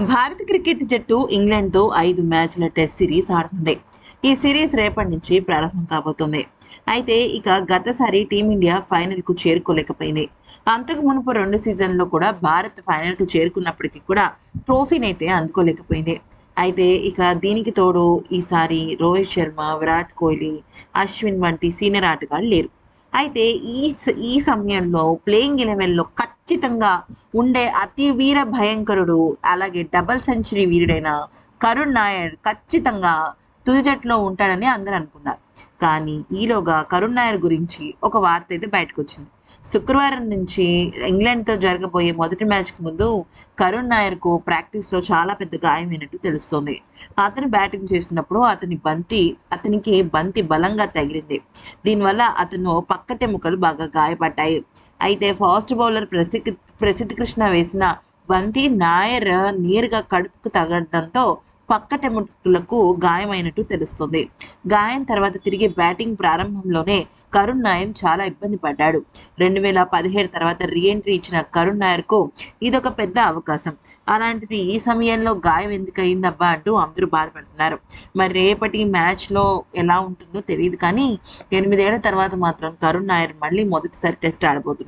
భారత క్రికెట్ జట్టు ఇంగ్లాండ్తో 5 మ్యాచ్ల టెస్ట్ సిరీస్ ఆడుతుంది. ఈ సిరీస్ రేపటి నుంచి ప్రారంభం కాబోతుంది. అయితే ఇక గతసారి టీమిండియా ఫైనల్కు చేరుకోలేకపోయింది. అంతకు మునుపు 2 సీజన్లలో కూడా భారత్ ఫైనల్కు చేరుకున్నప్పటికీ కూడా ట్రోఫీనైతే అందుకోలేకపోయింది. అయితే ఇక దీనికి తోడు ఈసారి రోహిత్ శర్మ, విరాట్ కోహ్లీ, అశ్విన్ వంటి సీనియర్ ఆటగాళ్లు లేరు. అయితే ఈ సమయంలో ప్లేయింగ్ 11లో ఖచ్చితంగా ఉండే అతి వీర భయంకరుడు, అలాగే డబుల్ సెంచరీ వీరుడైన కరుణ్ నాయర్ ఖచ్చితంగా తుది జట్టులో ఉంటాడని అందరూ అనుకున్నారు. కానీ ఈలోగా కరుణ్ నాయర్ గురించి ఒక వార్త అయితే బయటకొచ్చింది. శుక్రవారం నుంచి ఇంగ్లాండ్తో జరగబోయే మొదటి మ్యాచ్కి ముందు కరుణ్ నాయర్కు ప్రాక్టీస్లో చాలా పెద్ద గాయమైనట్టు తెలుస్తోంది. అతను బ్యాటింగ్ చేసినప్పుడు అతనికి బంతి బలంగా తగిలింది. దీనివల్ల అతను పక్కటెముకలు బాగా గాయపడ్డాయి. అయితే ఫాస్ట్ బౌలర్ ప్రసిద్ధ్ కృష్ణ వేసిన బంతి నాయర్ నేరుగా కడుపుకు తగలడంతో పక్కటెముకలకు గాయమైనట్టు తెలుస్తుంది. గాయం తర్వాత తిరిగి బ్యాటింగ్ ప్రారంభంలోనే కరుణ్ నాయర్ చాలా ఇబ్బంది పడ్డాడు. 2017 తర్వాత రీఎంట్రీ ఇచ్చిన కరుణ్ నాయర్కు ఇదొక పెద్ద అవకాశం. అలాంటిది ఈ సమయంలో గాయం ఎందుకు అయిందబ్బా అంటూ అందరూ బాధపడుతున్నారు. మరి రేపటి మ్యాచ్లో ఎలా ఉంటుందో తెలియదు, కానీ 8 ఏళ్ల తర్వాత మాత్రం కరుణ్ నాయర్ మళ్ళీ మొదటిసారి టెస్ట్ ఆడబోతున్నాడు.